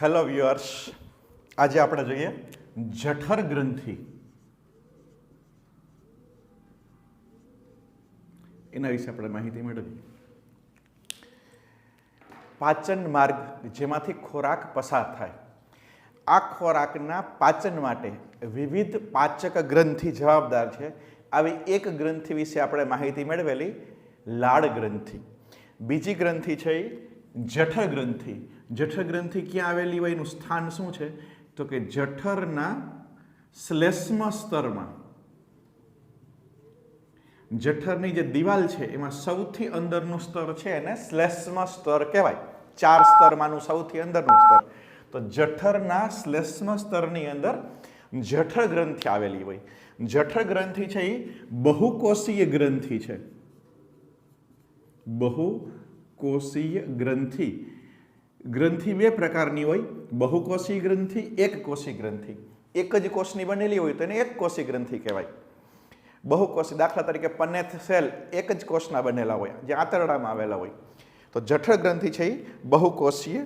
Hello viewers, આજે આપણે જોઈએ જઠર ગ્રંથિ. એના વિશે આપણે માહિતી મેળવીએ. પાચન માર્ગ જેમાંથી ખોરાક પસાર થાય, આ ખોરાકના પાચન માટે વિવિધ પાચક ગ્રંથિ જવાબદાર છે. આવી એક ગ્રંથિ વિશે આપણે માહિતી મેળવેલી, લાળ ગ્રંથિ. બીજી ગ્રંથિ છે એ જઠર ગ્રંથિ. જઠર ગ્રંથિ ક્યાં આવેલી હોય, એનું સ્થાન શું છે? તો કે જઠરના શ્લેષ્મ સ્તરમાં, જઠરની જે દિવાલ છે એમાં સૌથી અંદરનું સ્તર છે એને શ્લેષ્મ સ્તર કહેવાય. 4 સ્તરમાંનું સૌથી અંદરનું સ્તર. તો જઠરના શ્લેષ્મ સ્તરની અંદર જઠર ગ્રંથિ આવેલી હોય. જઠર ગ્રંથિ છે એ બહુકોષીય ગ્રંથિ છે. બહુકોષીય ગ્રંથિ. ગ્રંથિ બે પ્રકારની હોય, બહુકોષી ગ્રંથિ, એક કોષી ગ્રંથિ. એક જ કોષની બનેલી હોય તો એને એક કોષી ગ્રંથિ કહેવાય. બહુકોષી, દાખલા તરીકે પનેથ સેલ એક જ કોષના બનેલા હોય, જે આંતરડામાં આવેલા હોય. તો જઠર ગ્રંથિ છે એ બહુકોષીય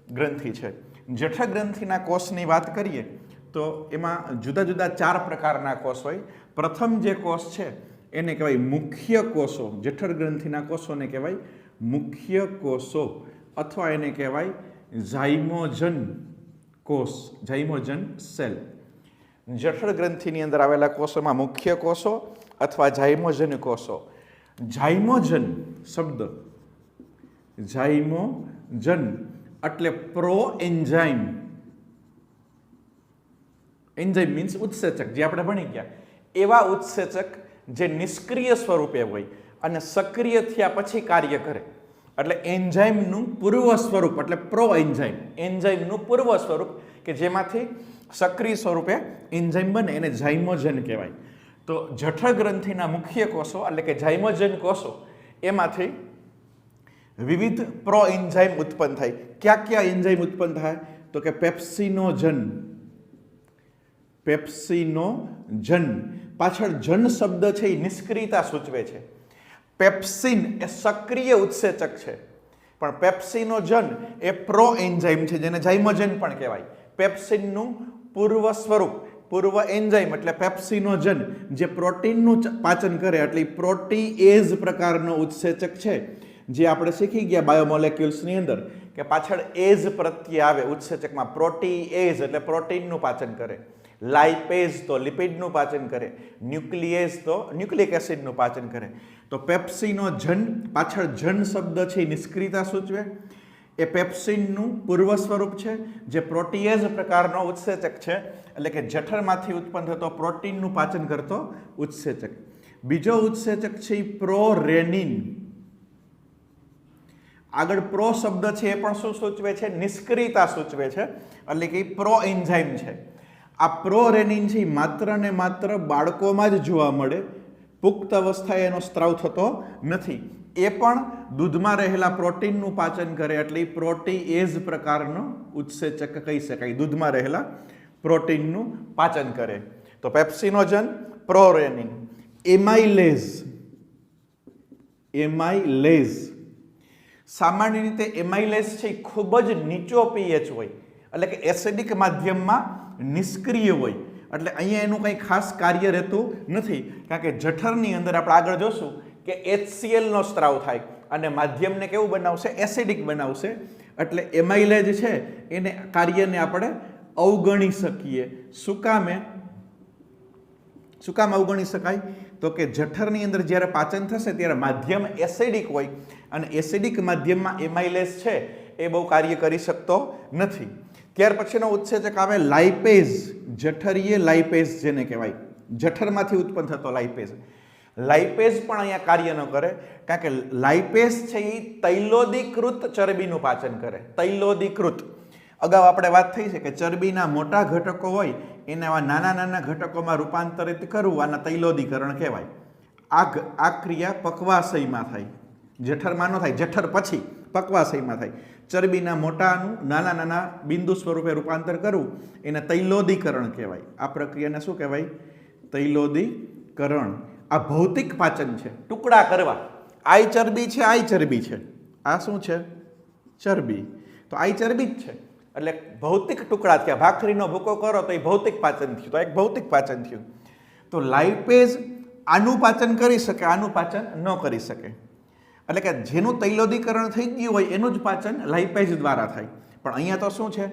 ગ્રંથિ છે. જઠર ગ્રંથિના કોષની વાત કરીએ તો એમાં જુદા જુદા 4 પ્રકારના કોષ હોય. પ્રથમ જે કોષ છે એને કહેવાય મુખ્ય કોષો. જઠર ગ્રંથિના કોષોને કહેવાય મુખ્ય કોષો, અથવા એને કહેવાય ઝાઇમોજન કોષ, ઝાઇમોજન સેલ. જઠર ગ્રંથિની અંદર આવેલા કોષોમાં મુખ્ય કોષો અથવા ઝાઇમોજન કોષો. ઝાઇમોજન શબ્દ, ઝાઇમોજન એટલે પ્રો એન્ઝાઇમ. એન્ઝાઇમ મીન્સ ઉત્સેચક, જે આપણે ભણી ગયા. એવા ઉત્સેચક જે નિષ્ક્રિય સ્વરૂપે હોય અને સક્રિય થયા પછી કાર્ય કરે. એટલે એન્ઝાઇમનું પૂર્વ સ્વરૂપ એટલે પ્રો એન્ઝાઇમ. એન્ઝાઇમનું પૂર્વ સ્વરૂપ કે જેમાંથી સક્રિય સ્વરૂપે એન્ઝાઇમ બને એને ઝાઇમોજન કહેવાય. તો જઠર ગ્રંથિના મુખ્ય કોષો એટલે કે ઝાઇમોજન કોષો, એમાંથી વિવિધ પ્રો એન્ઝાઇમ ઉત્પન્ન થાય. ક્યાં ક્યાં એન્ઝાઇમ ઉત્પન્ન થાય? તો કે પેપ્સિનોજન. પેપ્સિનોજન પાછળ જન શબ્દ છે એ નિષ્ક્રિયતા સૂચવે છે. પેપ્સિન એ સક્રિય ઉત્સેચક છે, પણ પેપ્સિનોજન એ પ્રો એન્ઝાઇમ છે, જેને ઝાઇમોજન પણ કહેવાય. પેપ્સિનનું પૂર્વ સ્વરૂપ, પૂર્વ એન્ઝાઇમ એટલે પેપ્સિનોજન, જે પ્રોટીનનું પાચન કરે, એટલે પ્રોટીએઝ પ્રકારનો ઉત્સેચક છે. જે આપણે શીખી ગયા બાયોમોલેક્યુલ્સની અંદર કે પાછળ એઝ પ્રત્યે આવે ઉત્સેચકમાં. પ્રોટીએઝ એટલે પ્રોટીનનું પાચન કરે, લાઇપેઝ તો લિપિડનું પાચન કરે, ન્યુક્લિએઝ તો ન્યુક્લિક એસિડનું પાચન કરે. તો પેપ્સિનોજન પાછળ જન શબ્દ છે એ નિષ્ક્રિયતા સૂચવે. એ પેપ્સિનનું પૂર્વ સ્વરૂપ છે, જે પ્રોટીએઝ પ્રકારનો ઉત્સેચક છે, એટલે કે જઠરમાંથી ઉત્પન્ન થતો પ્રોટીનનું પાચન કરતો ઉત્સેચક. બીજો ઉત્સેચક છે એ પ્રોરેનિન. આગળ પ્રો શબ્દ છે એ પણ શું સૂચવે છે? નિષ્ક્રિયતા સૂચવે છે, એટલે કે પ્રો એન્ઝાઇમ છે. આ પ્રોરેનિન છે માત્ર ને માત્ર બાળકોમાં જ જોવા મળે, પુખ્ત અવસ્થાએ એનો સ્ત્રાવ થતો નથી. એ પણ દૂધમાં રહેલા પ્રોટીનનું પાચન કરે, એટલે પ્રોટીએઝ પ્રકારનો ઉત્સેચક કહી શકાય. દૂધમાં રહેલા પ્રોટીનનું પાચન કરે. તો પેપ્સિનોજન, પ્રોરેનિન. એમાઇલેઝ. એમાઇલેઝ સામાન્ય રીતે એમાઇલેઝ છે એ ખૂબ જ નીચો પીએચ હોય, એટલે કે એસિડિક માધ્યમમાં નિષ્ક્રિય હોય. એટલે અહીંયા એનું કંઈ ખાસ કાર્ય રહેતું નથી, કારણ કે જઠરની અંદર આપણે આગળ જોશું કે HCl નો સ્ત્રાવ થાય અને માધ્યમને કેવું બનાવશે? એસિડિક બનાવશે. એટલે એમાઇલેઝ છે એને કાર્યને આપણે અવગણી શકીએ. શું કામ અવગણી શકાય? તો કે જઠરની અંદર જ્યારે પાચન થશે ત્યારે માધ્યમ એસિડિક હોય, અને એસિડિક માધ્યમમાં એમાઇલેઝ છે એ બહુ કાર્ય કરી શકતો નથી. ત્યાર પછીનો ઉત્સેચક આવે લાઇપેઝ. જઠરીય લાઇપેઝ જેને કહેવાય, જઠરમાંથી ઉત્પન્ન થતો લાઇપેઝ. લાઇપેઝ પણ અહીંયા કાર્ય ન કરે, કારણ કે લાઇપેઝ છે એ તૈલોદીકૃત ચરબીનું પાચન કરે. તૈલોદીકૃત, અગાઉ આપણે વાત થઈ છે કે ચરબીના મોટા ઘટકો હોય એને આવા નાના નાના ઘટકોમાં રૂપાંતરિત કરવું, આના તૈલોદીકરણ કહેવાય. આ ક્રિયા પક્વાશયમાં થાય, જઠરમાં ન થાય. જઠર પછી પક્વાશયમાં થાય. ચરબીના મોટાનું નાના નાના બિંદુ સ્વરૂપે રૂપાંતર કરવું એને તૈલોદીકરણ કહેવાય. આ પ્રક્રિયાને શું કહેવાય? તૈલોદીકરણ. આ ભૌતિક પાચન છે, ટુકડા કરવા. આ ચરબી છે, આ ચરબી છે, આ શું છે? ચરબી. તો આ ચરબી જ છે. એટલે ભૌતિક ટુકડા થયા. ભાખરીનો ભૂકો કરો તો એ ભૌતિક પાચન થયું, તો એક ભૌતિક પાચન થયું. તો લાઇપેઝ આનું પાચન કરી શકે, આનું પાચન ન કરી શકે. એટલે કે જેનું તૈલોદીકરણ થઈ ગયું હોય એનું જ પાચન લાઇપેઝ દ્વારા થાય. પણ અહીંયા તો શું છે,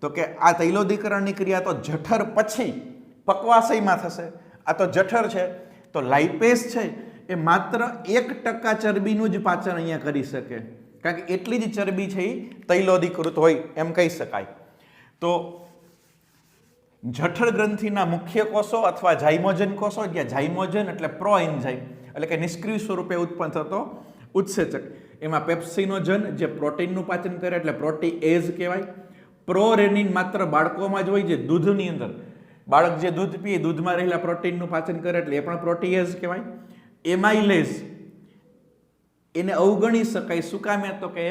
તો કે આ તૈલોદીકરણની ક્રિયા તો જઠર પછી પક્વાશયમાં થશે. આ તો જઠર છે, તો લાઇપેઝ છે એ માત્ર 1% ચરબીનું જ પાચન અહીંયા કરી શકે, કારણ કે એટલી જ ચરબી છે એ તૈલોદીકૃત હોય એમ કહી શકાય. તો જઠર ગ્રંથિના મુખ્ય કોષો અથવા ઝાઇમોજન કોષો, જ્યાં ઝાઇમોજન એટલે પ્રો એન્ઝાઇમ એટલે કે નિષ્ક્રિય સ્વરૂપે ઉત્પન્ન થતો ઉત્સેચક, એમાં પેપ્સિનોજન જે પ્રોટીનનું પાચન કરે એટલે પ્રોટીએઝ કહેવાય. પ્રોરેનિન માત્ર બાળકોમાં જ હોય, જે દૂધની અંદર બાળક જે દૂધ પીએ દૂધમાં રહેલા પ્રોટીનનું પાચન કરે એટલે એ પણ પ્રોટીએઝ કહેવાય. એમાઇલેઝ એને અવગણી શકાય, શું કામ? તો કે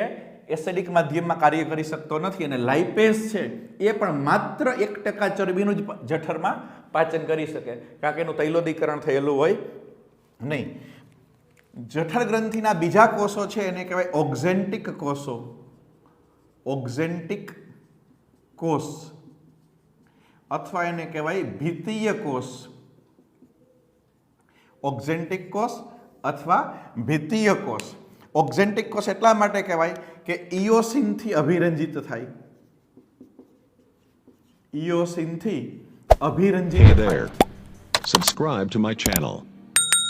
એસિડિક માધ્યમમાં કાર્ય કરી શકતો નથી. અને લાઇપેઝ છે એ પણ માત્ર 1% ચરબીનું જ જઠરમાં પાચન કરી શકે, કારણ કે એનું તૈલોદીકરણ થયેલું હોય નહીં. જઠર ગ્રંથિના બીજા કોષો છે એને કહેવાય ઓક્ઝેન્ટિક કોષો. ઓક્ઝેન્ટિક કોષ અથવા એને કહેવાય ભીતીય કોષ. ઓક્ઝેન્ટિક કોષ અથવા ભીતીય કોષ. ઓક્ઝેન્ટિક કોષ એટલા માટે કહેવાય કે ઇયોસિનથી અભિરંજિત થાય. ઇયોસિનથી અભિરંજિત Hey થાય. there. Subscribe to my channel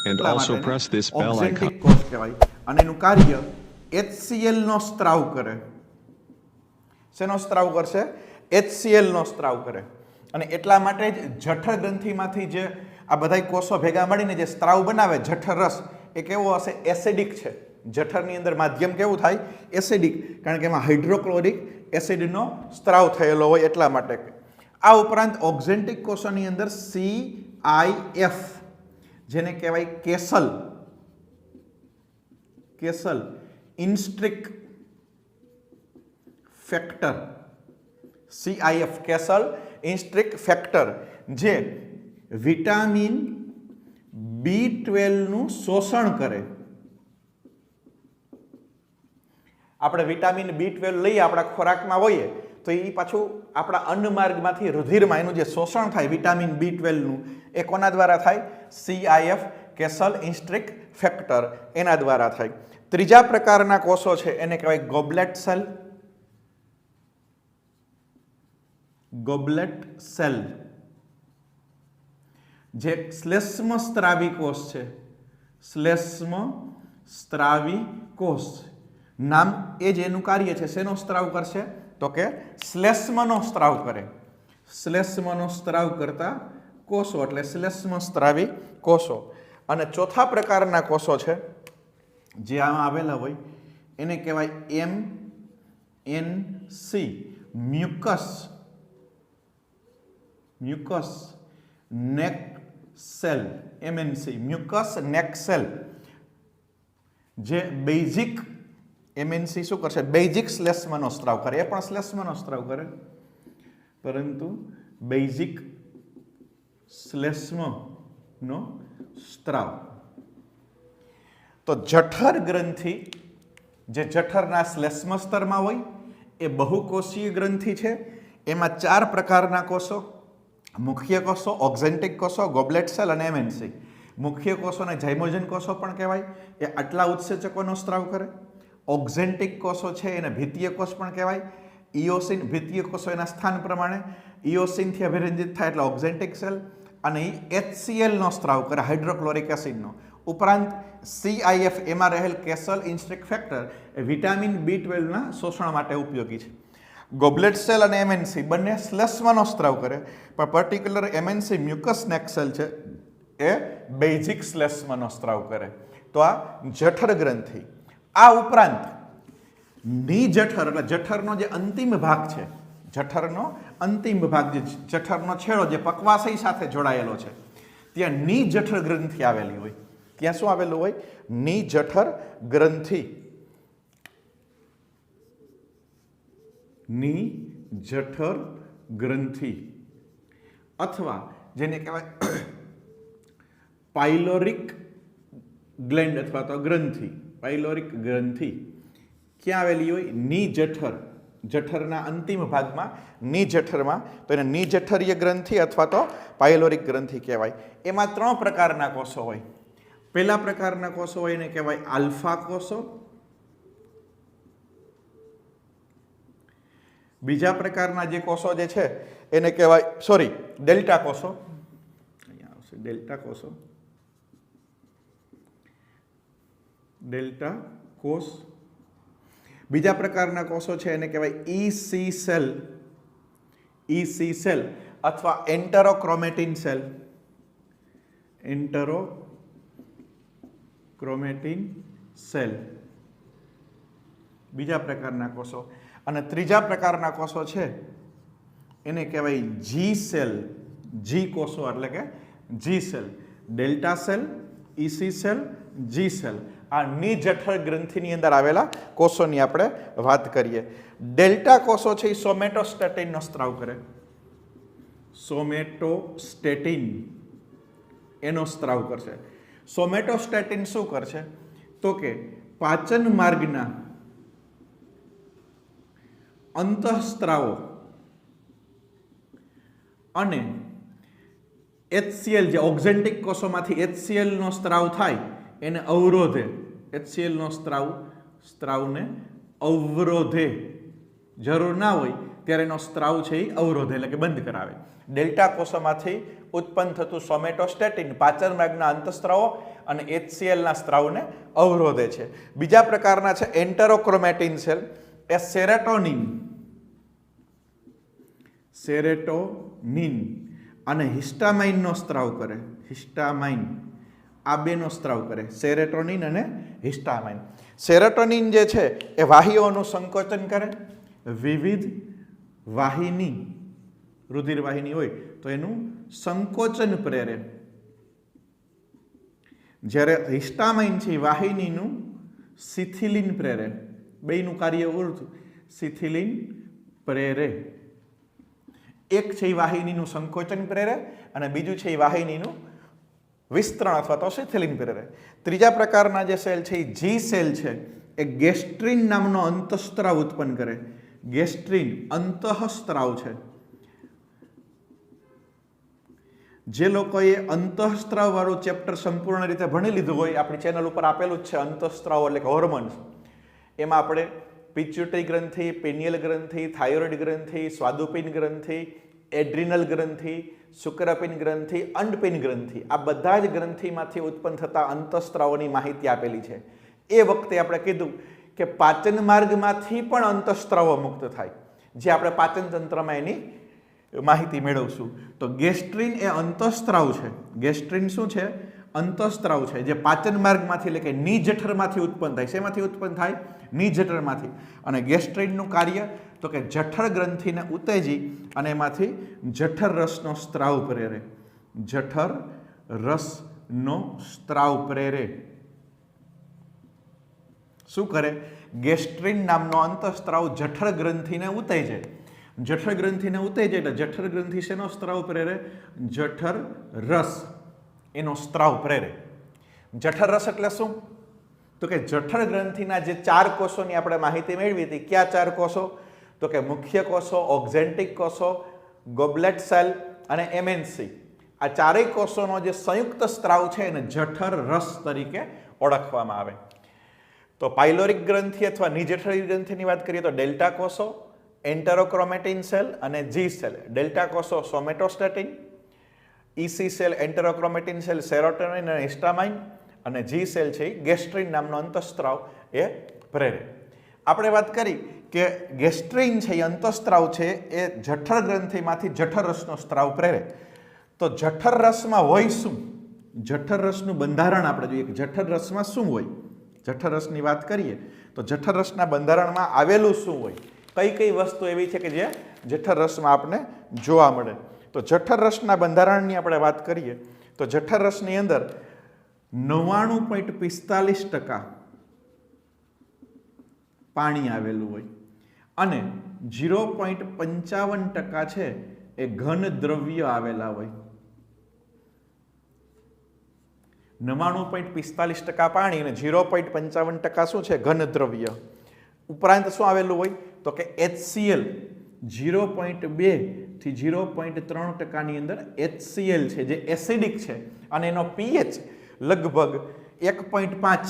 and એટલા also માટે press this bell icon. ઓક્ઝેન્ટિક કોષ કહેવાય. અને એનું કાર્ય HCl નો સ્ત્રાવ કરે. શેનો સ્ત્રાવ કરશે? HCl નો સ્ત્રાવ કરે. અને એટલા માટે જ જઠર ગ્રંથિમાંથી જે આ બધા કોષો ભેગા મળીને જે સ્ત્રાવ બનાવે જઠર રસ, એ કેવો હશે? એસિડિક છે. જઠરની અંદર માધ્યમ કેવું થાય? એસિડિક, કારણ કે એમાં હાઇડ્રોક્લોરિક એસિડનો સ્ત્રાવ થયેલો હોય એટલા માટે. આ ઉપરાંત ઓક્ઝેન્ટિક કોષોની અંદર CIF જેને કહેવાય Castle, Castle intrinsic factor, CIF Castle intrinsic factor, જે વિટામિન B12 નું શોષણ કરે. આપણે વિટામિન B12 લઈએ આપણા ખોરાકમાં હોઈએ તો એ પાછું આપણા અન્નમાર્ગમાંથી રુધિરમાં એનું જે શોષણ થાય વિટામિન B12 નું, એ કોના દ્વારા થાય? CIF કેસલ ઇન્સ્ટ્રિક ફેક્ટર, એના દ્વારા થાય. ત્રીજા પ્રકારના કોષો છે એને કહેવાય ગોબલેટ સેલ. ગોબલેટ સેલ જે શ્લેષ્મ સ્ત્રાવી કોષ છે. શ્લેષ્મ સ્ત્રાવી કોષ નામ એ જ એનું કાર્ય છે. શેનો સ્ત્રાવ કરશે? તો કે શ્લેષ્મનો સ્ત્રાવ કરે. શ્લેષ્મનો સ્ત્રાવ કરતા કોષો એટલે શ્લેષ્મ સ્ત્રાવી કોષો. અને ચોથા પ્રકારના કોષો છે જે આમાં આવેલા હોય એને કહેવાય MNC મ્યુકસ, મ્યુકસ નેક સેલ. MNC મ્યુકસ નેક સેલ જે બેઝિક MNC શું કરશે? બેઝિક શ્લેષ્મનો સ્ત્રાવ કરે. એ પણ શ્લેષ્મનો સ્ત્રાવ કરે, પરંતુ બેઝિક શ્લેષ્મનો સ્ત્રાવ. તો જઠર ગ્રંથિ જે જઠરના શ્લેષ્મ સ્તરમાં હોય એ બહુકોષીય ગ્રંથિ છે. એમાં 4 પ્રકારના કોષો, મુખ્ય કોષો, ઓક્ઝેન્ટિક કોષો, ગોબલેટ સેલ અને MNC. મુખ્ય કોષોને ઝાઇમોજન કોષો પણ કહેવાય, એ આટલા ઉત્સેચકોનો સ્ત્રાવ કરે. ઓક્ઝેન્ટિક કોષો છે એને ભીતીય કોષ પણ કહેવાય. ઇયોસિન ભીતીય કોષો એના સ્થાન પ્રમાણે ઇયોસિનથી અભિરંજિત થાય એટલે ઓક્ઝેન્ટિક સેલ, અને એ HCl નો સ્ત્રાવ કરે, હાઇડ્રોક્લોરિક એસિડનો. ઉપરાંત CIF એમાં રહેલ કેસલ ઇન્સ્ટ્રિક ફેક્ટર એ વિટામિન B12 ના શોષણ માટે ઉપયોગી છે. ગોબલેટ સેલ અને MNC બંને શ્લેષ્મનો સ્ત્રાવ કરે, પણ પર્ટિક્યુલર MNC મ્યુકસ નેક સેલ છે એ બેઝિક શ્લેષ્મનો સ્ત્રાવ કરે. તો આ જઠર ગ્રંથિ. આ ઉપરાંત નિજઠર એટલે જઠરનો જે અંતિમ ભાગ છે, જઠરનો અંતિમ ભાગ, જે જઠરનો છેડો જે પક્વાશય સાથે જોડાયેલો છે, ત્યાં નિજઠર ગ્રંથિ આવેલી હોય. ત્યાં શું આવેલું હોય? નિજઠર ગ્રંથિ. નિજઠર ગ્રંથિ અથવા જેને કહેવાય પાઇલોરિક ગ્લેન્ડ અથવા તો ગ્રંથિ. પાઇલોરિક ગ્રંથિ ક્યાં આવેલી હોય? નિજઠર જઠરના અંતિમ ભાગમાં ની જઠરમાં, તો એને ની જઠરીય ગ્રંથિ અથવા તો પાયલોરિક ગ્રંથિ કહેવાય. એમાં 3 પ્રકારના કોષો હોય. પહેલા પ્રકારના કોષો હોય એને કહેવાય આલ્ફા કોષો. બીજા પ્રકારના જે કોષો જે છે એને કહેવાય ડેલ્ટા કોષો. અહીંયા આવશે ડેલ્ટા કોષો, ડેલ્ટા કોષ. બીજા પ્રકારના કોષો છે એને કહેવાય ઈસી સેલ, ઈસી સેલ અથવા એન્ટરોક્રોમેટિન સેલ, એન્ટરોક્રોમેટિન સેલ. બીજા પ્રકારના કોષો. અને ત્રીજા પ્રકારના કોષો છે એને કહેવાય જી સેલ, જી કોષો એટલે કે G cell. Delta cell, EC cell, G cell. આ ની જઠર ગ્રંથિની અંદર આવેલા કોષોની આપણે વાત કરીએ. ડેલ્ટા કોષો છે એ સોમેટોસ્ટેટિનનો સ્ત્રાવ કરે, સોમેટોસ્ટેટિન એનો સ્ત્રાવ કરશે. સોમેટોસ્ટેટિન શું કરશે તો કે પાચન માર્ગના અંતઃસ્ત્રાવો અને HCl જે ઓક્ઝેન્ટિક કોષોમાંથી HCl નો સ્ત્રાવ થાય એને અવરોધે, HCl નો સ્ત્રાવને અવરોધે, જરૂર ના હોય ત્યારે એનો સ્ત્રાવ છે એ અવરોધે એટલે કે બંધ કરાવે. ડેલ્ટા કોષોમાંથી ઉત્પન્ન થતું સોમેટોસ્ટેટિન પાચન માર્ગના અંતઃસ્ત્રાવો અને HCl ના સ્ત્રાવને અવરોધે છે. બીજા પ્રકારના છે એન્ટરોક્રોમેટિન સેલ, એ સેરેટોનિન અને હિસ્ટામાઇનનો સ્ત્રાવ કરે. હિસ્ટામાઇન આ બેનો સ્ત્રાવ કરે, સેરેટોનિન અને હિસ્ટામાઇન. સેરેટોનિન જે છે એ વાહીઓનું સંકોચન કરે, વિવિધ વાહિની, રુધિર વાહિની હોય તો એનું સંકોચન પ્રેરે. જ્યારે હિસ્ટામાઇન છે વાહિનીનું સિથિલિન પ્રેરે. બેયનું કાર્ય ઉલટું, સિથિલિન પ્રેરે. એક છે એ વાહિનીનું સંકોચન પ્રેરે અને બીજું છે એ વાહિનીનું વિસ્તરણ અથવા તો સિથિલિન પ્રેરે. ત્રીજા પ્રકારના જે સેલ છે એ જી સેલ છે, એ ગેસ્ટ્રિન નામનો અંતઃસ્ત્રાવ ઉત્પન્ન કરે. ગેસ્ટ્રિન અંતઃસ્ત્રાવ છે. જે લોકોએ અંતઃસ્ત્રાવ વાળું ચેપ્ટર સંપૂર્ણ રીતે ભણી લીધું હોય, આપણી ચેનલ ઉપર આપેલું જ છે અંતઃસ્ત્રાવ એટલે કે હોર્મોન્સ. એમાં આપણે પિચ્યુટરી ગ્રંથિ, પિનિયલ ગ્રંથિ, થાઇરોઇડ ગ્રંથિ, સ્વાદુપિન ગ્રંથિ, એડ્રિનલ ગ્રંથિ, શુક્રપિન ગ્રંથિ, અંડપિન ગ્રંથિ, આ બધા જ ગ્રંથિમાંથી ઉત્પન્ન થતા અંતઃસ્ત્રાવોની માહિતી આપેલી છે. એ વખતે આપણે કીધું કે પાચન માર્ગમાંથી પણ અંતઃસ્ત્રાવો મુક્ત થાય, જે આપણે પાચન તંત્રમાં એની માહિતી મેળવશું. તો ગેસ્ટ્રિન એ અંતઃસ્ત્રાવ છે. ગેસ્ટ્રિન શું છે? અંતઃસ્ત્રાવ છે, જે પાચન માર્ગમાંથી એટલે કે ની જઠરમાંથી ઉત્પન્ન થાય. શેમાંથી ઉત્પન્ન થાય? ની જઠરમાંથી. અને ગેસ્ટ્રિનનું કાર્ય તો કે જઠર ગ્રંથિને ઉત્તેજી અને એમાંથી જઠર રસનો સ્ત્રાવ પ્રેરે. જઠર રસનો સ્ત્રાવ પ્રેરે. શું કરે? ગેસ્ટ્રિન નામનો અંતઃસ્ત્રાવ જઠર ગ્રંથિને ઉત્તેજે. જઠર ગ્રંથિને ઉત્તેજે એટલે જઠર ગ્રંથિ શેનો સ્ત્રાવ પ્રેરે? જઠર રસ એનો સ્ત્રાવ પ્રેરે. જઠર રસ એટલે શું? તો કે જઠર ગ્રંથિના જે 4 કોષોની આપણે માહિતી મેળવી હતી. કયા 4 કોષો? તો કે મુખ્ય કોષો, ઓક્ઝેન્ટિક કોષો, ગોબલેટ સેલ અને એમએનસી. આ 4 કોષોનો જે સંયુક્ત સ્ત્રાવ છે એને જઠર રસ તરીકે ઓળખવામાં આવે. તો પાયલોરિક ગ્રંથિ અથવા નિજઠરી ગ્રંથિની વાત કરીએ તો ડેલ્ટા કોષો, એન્ટરોક્રોમેટિન સેલ અને જી સેલ. ડેલ્ટા કોષો સોમેટોસ્ટેટિન, ઈસી સેલ એન્ટરોક્રોમેટિન સેલ સેરોટોનિન અને હિસ્ટામાઇન, અને જી સેલ છે ગેસ્ટ્રિન નામનો અંતઃસ્ત્રાવ એ પ્રેરે. આપણે વાત કરી કે ગેસ્ટ્રિન છે એ અંતઃસ્ત્રાવ છે એ જઠર ગ્રંથિમાંથી જઠર રસનો સ્ત્રાવ પ્રેરે. તો જઠર રસમાં હોય શું? જઠર રસનું બંધારણ આપણે જોઈએ કે જઠર રસમાં શું હોય. જઠર રસની વાત કરીએ તો જઠર રસના બંધારણમાં આવેલું શું હોય? કઈ કઈ વસ્તુ એવી છે કે જે જઠર રસમાં આપણે જોવા મળે? તો જઠર રસના બંધારણની આપણે વાત કરીએ તો જઠર રસની અંદર 99.45% પાણી આવેલું હોય અને 0.55% છે એ ઘન દ્રવ્ય આવેલા હોય. 99.45% પાણી અને 0.55% શું છે? ઘન દ્રવ્ય. ઉપરાંત શું આવેલું હોય? તો કે HCl 0.2 થી 0.3% ની અંદર HCl છે જે એસિડિક છે અને એનો pH લગભગ 1.5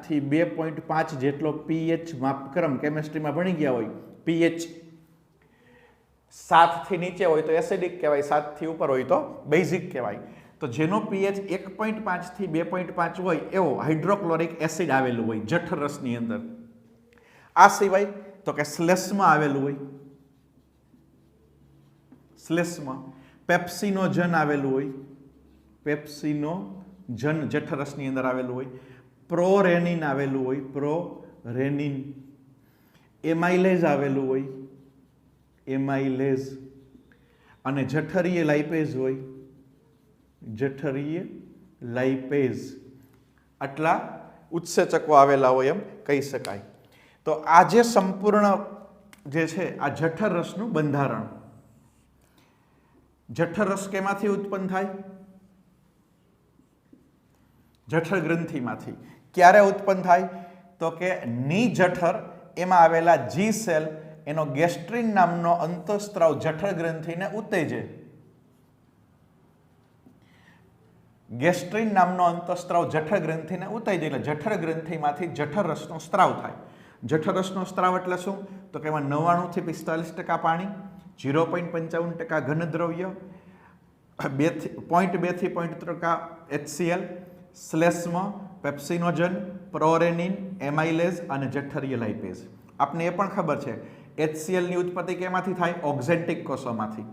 થી 2.5 જેટલો pH માપક્રમ કેમિસ્ટ્રીમાં ભણી ગયા હોય pH 7 થી નીચે હોય તો એસિડિક કહેવાય, 7 થી ઉપર હોય તો બેઝિક કહેવાય. તો જેનો pH 1.5 થી 2.5 હોય એવો હાઇડ્રોક્લોરિક એસિડ આવેલું હોય જઠર રસની અંદર. આ સિવાય તો કે શ્લેષ્મા આવેલું હોય, શ્લેષ્મા પેપ્સિનોજન આવેલું હોય, પેપ્સિનોજન જઠર રસની અંદર આવેલું હોય, પ્રોરેનિન આવેલું હોય, પ્રોરેનિન, એમાઇલેઝ આવેલું હોય, એમાઇલેઝ, અને જઠરીય લાઇપેઝ હોય, જઠરીય લાઇપેઝ. આટલા ઉત્સેચકો આવેલા હોય એમ કહી શકાય. તો આ જે સંપૂર્ણ જે છે આ જઠર રસનું બંધારણ. જઠર રસ કેમાંથી ઉત્પન્ન થાય? જઠર ગ્રંથિમાંથી. ક્યારે ઉત્પન્ન થાય? તો કે ની જઠર એમાં આવેલા જી સેલ એનો ગેસ્ટ્રિન નામનો અંતઃસ્ત્રાવ જઠર ગ્રંથિને ઉત્તેજે. ગેસ્ટ્રિન નામનો અંતઃસ્ત્રાવ જઠર ગ્રંથિને ઉત્તેજે એટલે જઠર ગ્રંથિમાંથી જઠર રસનો સ્ત્રાવ થાય. જઠર રસનો સ્ત્રાવ એટલે શું? તો કે એમાં 99 થી 45% પાણી, 0.55% ઘનદ્રવ્ય, 0.2 થી 0.3% HCl, શ્લેષ્મ, પેપ્સિનોજન, પ્રોરેનિન, એમાઇલેઝ અને જઠરીય લાઇપેઝ. આપને એ પણ ખબર છે HCl ની ઉત્પત્તિ કેમાંથી થાય? ઓક્ઝેન્ટિક કોષોમાંથી.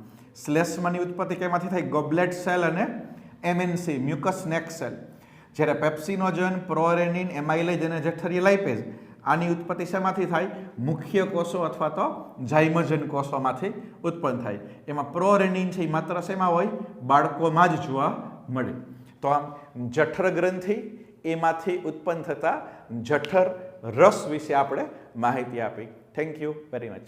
શ્લેષ્મની ઉત્પત્તિ કેમાંથી થાય? ગોબલેટ સેલ અને MNC મ્યુકસ નેક સેલ. જ્યારે પેપ્સિનોજન, પ્રોરેનિન, એમાઇલેઝ અને જઠરીય લાઇપેઝ આની ઉત્પત્તિ શેમાંથી થાય? મુખ્ય કોષો અથવા તો ઝાઇમોજન કોષોમાંથી ઉત્પન્ન થાય. એમાં પ્રોરેનિન છે એ માત્ર શેમાં હોય? બાળકોમાં જ જોવા મળે. તો આમ જઠર ગ્રંથિ એમાંથી ઉત્પન્ન થતા જઠર રસ વિશે આપણે માહિતી આપી. Thank you very much.